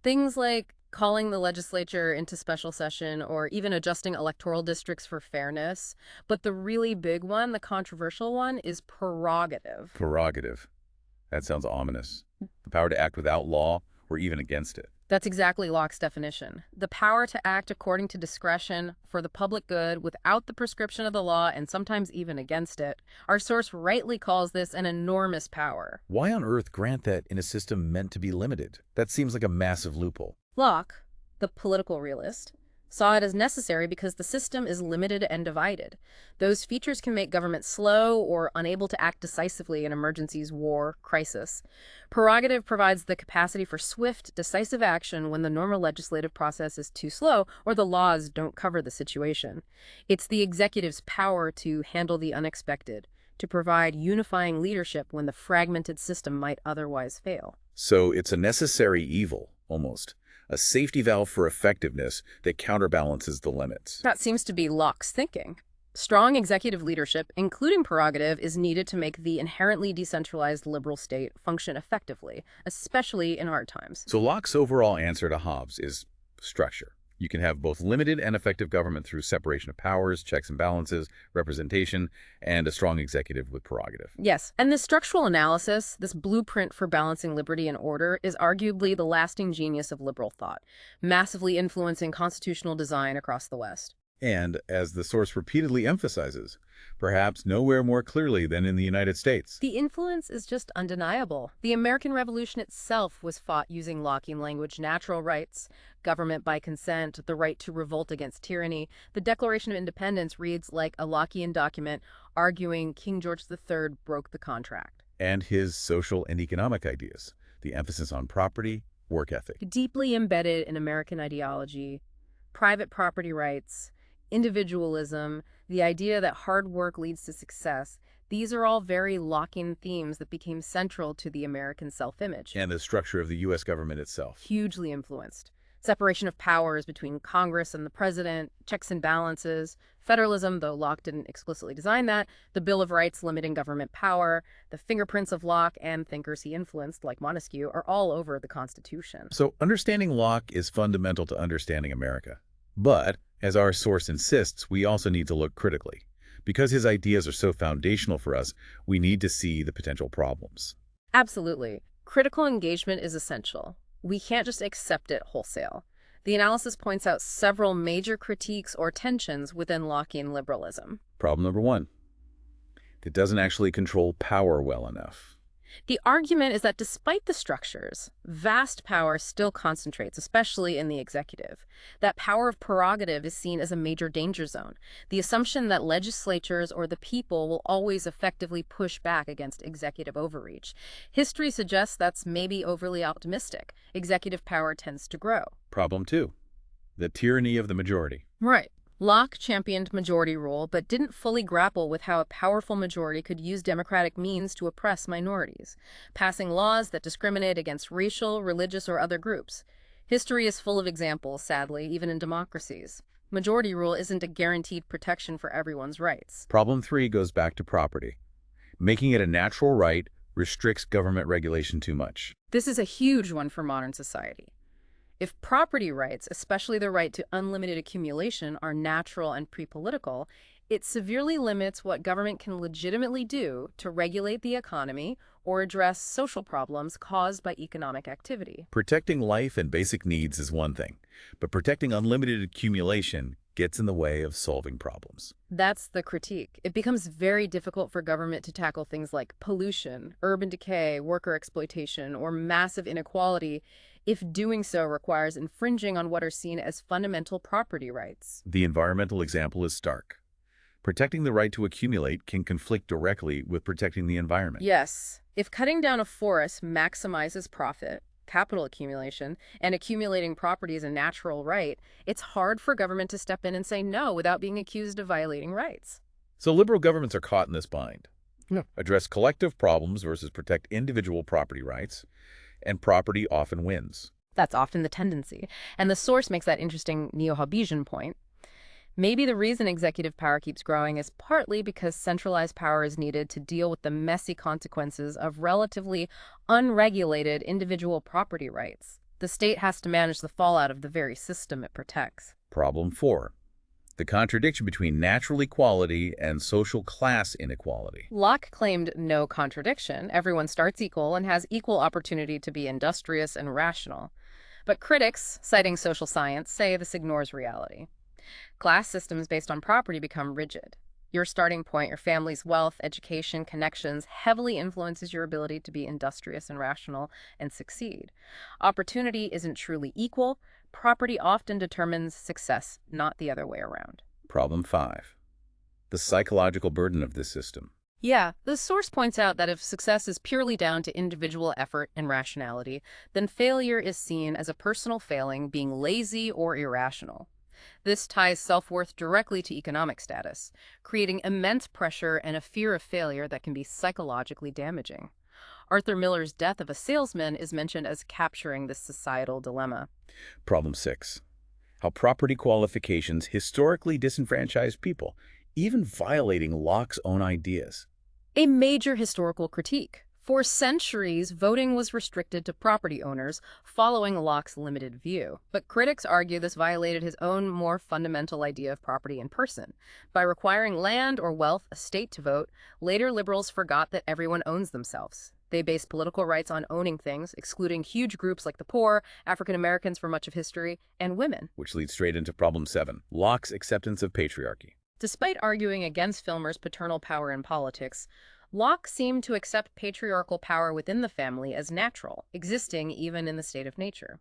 Things like calling the legislature into special session or even adjusting electoral districts for fairness. But the really big one, the controversial one, is prerogative. Prerogative. That sounds ominous. The power to act without law or even against it. That's exactly Locke's definition. The power to act according to discretion for the public good without the prescription of the law and sometimes even against it. Our source rightly calls this an enormous power. Why on earth grant that in a system meant to be limited? That seems like a massive loophole. Locke, the political realist, saw it as necessary because the system is limited and divided. Those features can make government slow or unable to act decisively in emergencies, war, crisis. Prerogative provides the capacity for swift, decisive action when the normal legislative process is too slow or the laws don't cover the situation. It's the executive's power to handle the unexpected, to provide unifying leadership when the fragmented system might otherwise fail. So it's a necessary evil, almost. A safety valve for effectiveness that counterbalances the limits. That seems to be Locke's thinking. Strong executive leadership, including prerogative, is needed to make the inherently decentralized liberal state function effectively, especially in hard times. So Locke's overall answer to Hobbes is structure. You can have both limited and effective government through separation of powers, checks and balances, representation, and a strong executive with prerogative. Yes, and this structural analysis, this blueprint for balancing liberty and order, is arguably the lasting genius of liberal thought, massively influencing constitutional design across the West. And, as the source repeatedly emphasizes, perhaps nowhere more clearly than in the United States. The influence is just undeniable. The American Revolution itself was fought using Lockean language: natural rights, government by consent, the right to revolt against tyranny. The Declaration of Independence reads like a Lockean document arguing King George III broke the contract. And his social and economic ideas, the emphasis on property, work ethic. Deeply embedded in American ideology, private property rights, individualism, the idea that hard work leads to success, these are all very Lockean themes that became central to the American self-image. And the structure of the U.S. government itself. Hugely influenced. Separation of powers between Congress and the president, checks and balances, federalism, though Locke didn't explicitly design that, the Bill of Rights limiting government power, the fingerprints of Locke and thinkers he influenced, like Montesquieu, are all over the Constitution. So understanding Locke is fundamental to understanding America. But, as our source insists, we also need to look critically. Because his ideas are so foundational for us, we need to see the potential problems. Absolutely. Critical engagement is essential. We can't just accept it wholesale. The analysis points out several major critiques or tensions within Lockean liberalism. Problem number one. It doesn't actually control power well enough. The argument is that despite the structures, vast power still concentrates, especially in the executive. That power of prerogative is seen as a major danger zone. The assumption that legislatures or the people will always effectively push back against executive overreach. History suggests that's maybe overly optimistic. Executive power tends to grow. Problem 2. The tyranny of the majority. Right. Locke championed majority rule, but didn't fully grapple with how a powerful majority could use democratic means to oppress minorities, passing laws that discriminate against racial, religious, or other groups. History is full of examples, sadly, even in democracies. Majority rule isn't a guaranteed protection for everyone's rights. Problem 3 goes back to property. Making it a natural right restricts government regulation too much. This is a huge one for modern society. If property rights, especially the right to unlimited accumulation, are natural and pre-political, it severely limits what government can legitimately do to regulate the economy or address social problems caused by economic activity. Protecting life and basic needs is one thing, but protecting unlimited accumulation gets in the way of solving problems. That's the critique. It becomes very difficult for government to tackle things like pollution, urban decay, worker exploitation, or massive inequality if doing so requires infringing on what are seen as fundamental property rights. The environmental example is stark. Protecting the right to accumulate can conflict directly with protecting the environment. Yes. If cutting down a forest maximizes profit, capital accumulation, and accumulating property is a natural right, it's hard for government to step in and say no without being accused of violating rights. So liberal governments are caught in this bind. No. Address collective problems versus protect individual property rights, and property often wins. That's often the tendency. And the source makes that interesting neo-Hobbesian point. Maybe the reason executive power keeps growing is partly because centralized power is needed to deal with the messy consequences of relatively unregulated individual property rights. The state has to manage the fallout of the very system it protects. Problem 4. The contradiction between natural equality and social class inequality. Locke claimed no contradiction. Everyone starts equal and has equal opportunity to be industrious and rational. But critics, citing social science, say this ignores reality. Class systems based on property become rigid. Your starting point, your family's wealth, education, connections, heavily influences your ability to be industrious and rational and succeed. Opportunity isn't truly equal. Property often determines success, not the other way around. Problem 5. The psychological burden of this system. Yeah, the source points out that if success is purely down to individual effort and rationality, then failure is seen as a personal failing, being lazy or irrational. This ties self-worth directly to economic status, creating immense pressure and a fear of failure that can be psychologically damaging. Arthur Miller's Death of a Salesman is mentioned as capturing this societal dilemma. Problem 6. How property qualifications historically disenfranchise people, even violating Locke's own ideas. A major historical critique. For centuries, voting was restricted to property owners, following Locke's limited view. But critics argue this violated his own more fundamental idea of property in person. By requiring land or wealth, a state to vote, later liberals forgot that everyone owns themselves. They based political rights on owning things, excluding huge groups like the poor, African Americans for much of history, and women. Which leads straight into problem 7, Locke's acceptance of patriarchy. Despite arguing against Filmer's paternal power in politics, Locke seemed to accept patriarchal power within the family as natural, existing even in the state of nature.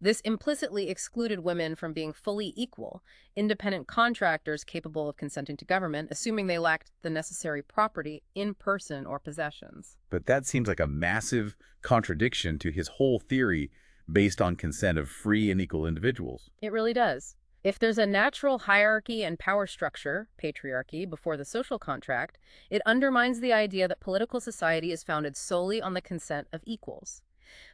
This implicitly excluded women from being fully equal, independent contractors capable of consenting to government, assuming they lacked the necessary property in person or possessions. But that seems like a massive contradiction to his whole theory based on consent of free and equal individuals. It really does. If there's a natural hierarchy and power structure, patriarchy, before the social contract, it undermines the idea that political society is founded solely on the consent of equals.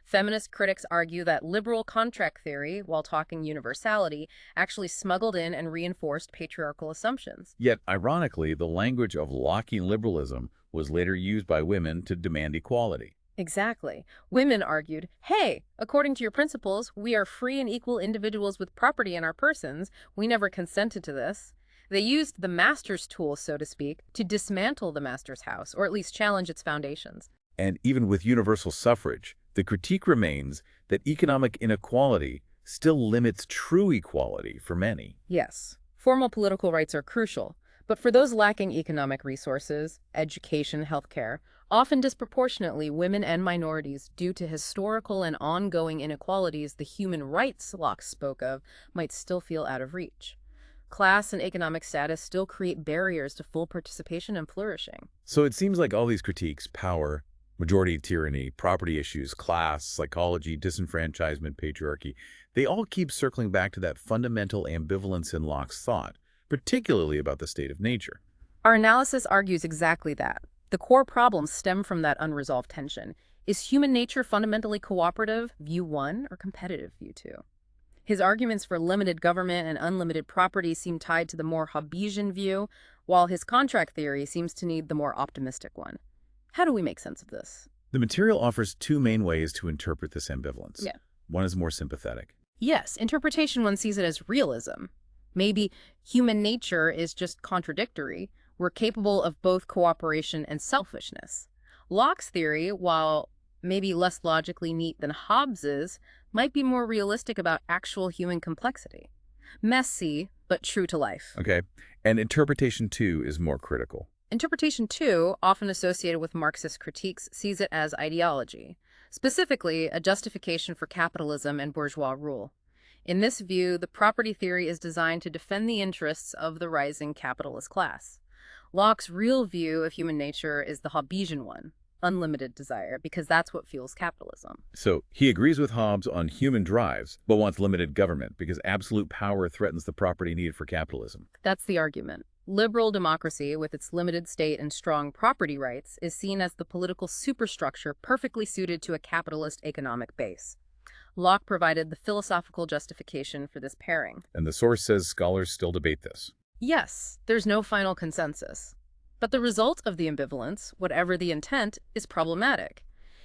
Feminist critics argue that liberal contract theory, while talking universality, actually smuggled in and reinforced patriarchal assumptions. Yet, ironically, the language of Lockean liberalism was later used by women to demand equality. Exactly. Women argued, hey, according to your principles, we are free and equal individuals with property in our persons. We never consented to this. They used the master's tool, so to speak, to dismantle the master's house, or at least challenge its foundations. And even with universal suffrage, the critique remains that economic inequality still limits true equality for many. Yes, formal political rights are crucial, But for those lacking economic resources, education, healthcare, often disproportionately women and minorities due to historical and ongoing inequalities the human rights Locke spoke of might still feel out of reach. Class and economic status still create barriers to full participation and flourishing. So it seems like all these critiques, power, majority tyranny, property issues, class, psychology, disenfranchisement, patriarchy, they all keep circling back to that fundamental ambivalence in Locke's thought, particularly about the state of nature. Our analysis argues exactly that. The core problems stem from that unresolved tension. Is human nature fundamentally cooperative, view 1, or competitive, view 2? His arguments for limited government and unlimited property seem tied to the more Hobbesian view, while his contract theory seems to need the more optimistic one. How do we make sense of this? The material offers two main ways to interpret this ambivalence. Yeah. One is more sympathetic. Yes, interpretation one sees it as realism. Maybe human nature is just contradictory. We're capable of both cooperation and selfishness. Locke's theory, while maybe less logically neat than Hobbes's, might be more realistic about actual human complexity. Messy, but true to life. Okay, and interpretation 2 is more critical. Interpretation 2, often associated with Marxist critiques, sees it as ideology, specifically a justification for capitalism and bourgeois rule. In this view, the property theory is designed to defend the interests of the rising capitalist class. Locke's real view of human nature is the Hobbesian one, unlimited desire, because that's what fuels capitalism. So he agrees with Hobbes on human drives, but wants limited government because absolute power threatens the property needed for capitalism. That's the argument. Liberal democracy, with its limited state and strong property rights, is seen as the political superstructure perfectly suited to a capitalist economic base. Locke provided the philosophical justification for this pairing. And the source says scholars still debate this. Yes, there's no final consensus. But the result of the ambivalence, whatever the intent, is problematic.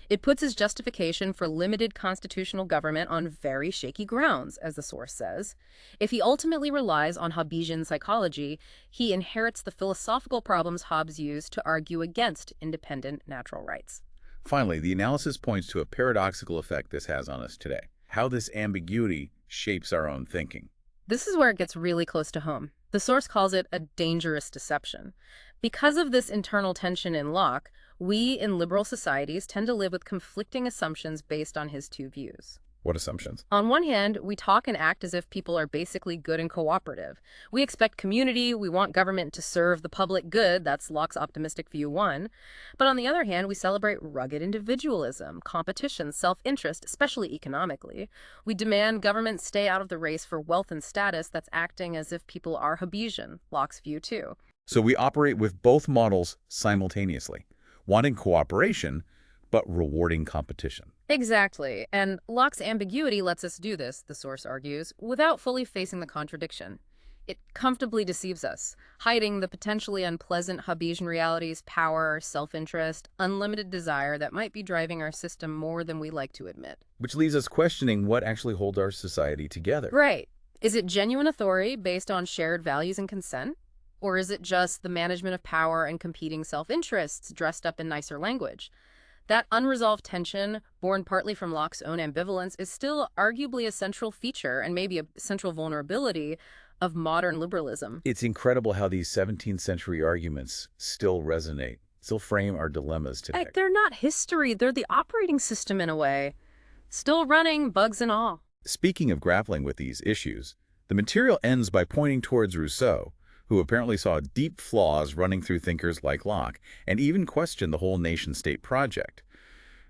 It puts his justification for limited constitutional government on very shaky grounds, as the source says. If he ultimately relies on Hobbesian psychology, he inherits the philosophical problems Hobbes used to argue against independent natural rights. Finally, the analysis points to a paradoxical effect this has on us today, how this ambiguity shapes our own thinking. This is where it gets really close to home. The source calls it a dangerous deception. Because of this internal tension in Locke, we in liberal societies tend to live with conflicting assumptions based on his two views. What assumptions? On one hand, we talk and act as if people are basically good and cooperative. We expect community, we want government to serve the public good, that's Locke's optimistic view 1. But on the other hand, we celebrate rugged individualism, competition, self-interest, especially economically. We demand government stay out of the race for wealth and status, that's acting as if people are Hobbesian, Locke's view 2. So we operate with both models simultaneously, wanting cooperation, but rewarding competition. Exactly, and Locke's ambiguity lets us do this, the source argues, without fully facing the contradiction. It comfortably deceives us, hiding the potentially unpleasant Hobbesian realities, power, self-interest, unlimited desire that might be driving our system more than we like to admit. Which leaves us questioning what actually holds our society together. Right. Is it genuine authority based on shared values and consent? Or is it just the management of power and competing self-interests dressed up in nicer language? That unresolved tension, born partly from Locke's own ambivalence, is still arguably a central feature and maybe a central vulnerability of modern liberalism. It's incredible how these 17th century arguments still resonate, still frame our dilemmas today. They're not history, they're the operating system in a way. Still running, bugs and all. Speaking of grappling with these issues, the material ends by pointing towards Rousseau, who apparently saw deep flaws running through thinkers like Locke, and even questioned the whole nation-state project.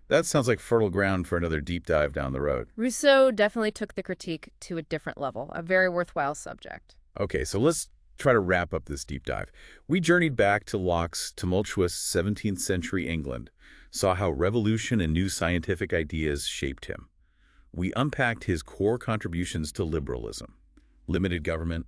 That sounds like fertile ground for another deep dive down the road. Rousseau definitely took the critique to a different level, a very worthwhile subject. Okay, so let's try to wrap up this deep dive. We journeyed back to Locke's tumultuous 17th century England, saw how revolution and new scientific ideas shaped him. We unpacked his core contributions to liberalism, limited government,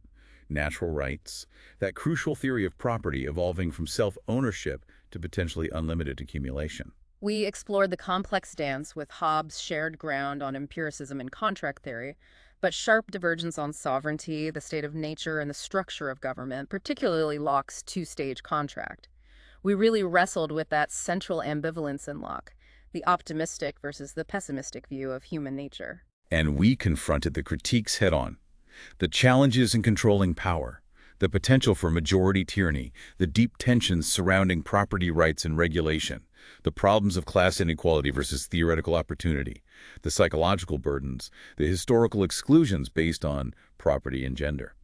natural rights, that crucial theory of property evolving from self-ownership to potentially unlimited accumulation. We explored the complex dance with Hobbes' shared ground on empiricism and contract theory, but sharp divergence on sovereignty, the state of nature, and the structure of government, particularly Locke's two-stage contract. We really wrestled with that central ambivalence in Locke, the optimistic versus the pessimistic view of human nature. And we confronted the critiques head-on. The challenges in controlling power, The potential for majority tyranny, the deep tensions surrounding property rights and regulation, the problems of class inequality versus theoretical opportunity, the psychological burdens, the historical exclusions based on property and gender.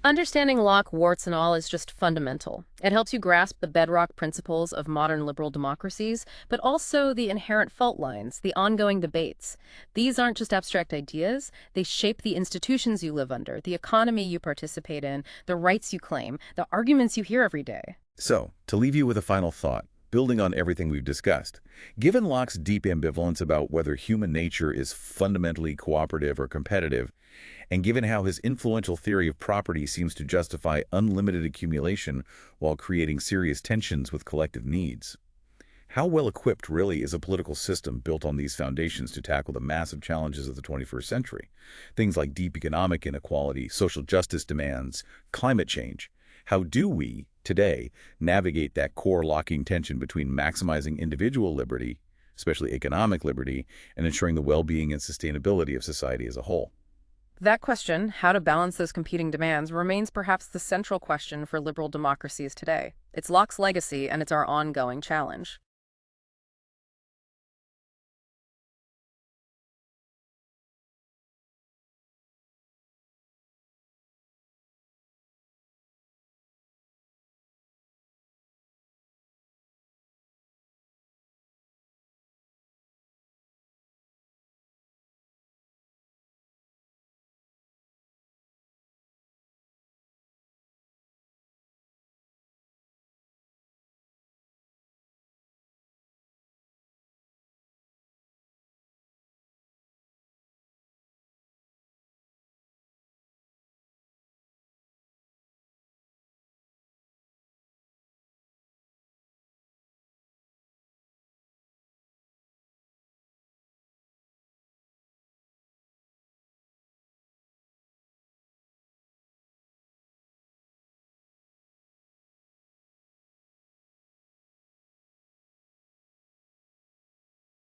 Understanding Locke, warts and all, is just fundamental. It helps you grasp the bedrock principles of modern liberal democracies, but also the inherent fault lines, the ongoing debates. These aren't just abstract ideas. They shape the institutions you live under, the economy you participate in, the rights you claim, the arguments you hear every day. So, to leave you with a final thought, building on everything we've discussed, given Locke's deep ambivalence about whether human nature is fundamentally cooperative or competitive, and given how his influential theory of property seems to justify unlimited accumulation while creating serious tensions with collective needs, how well-equipped really is a political system built on these foundations to tackle the massive challenges of the 21st century? Things like deep economic inequality, social justice demands, climate change. How do we, today, navigate that core locking tension between maximizing individual liberty, especially economic liberty, and ensuring the well-being and sustainability of society as a whole? That question, how to balance those competing demands, remains perhaps the central question for liberal democracies today. It's Locke's legacy, and it's our ongoing challenge.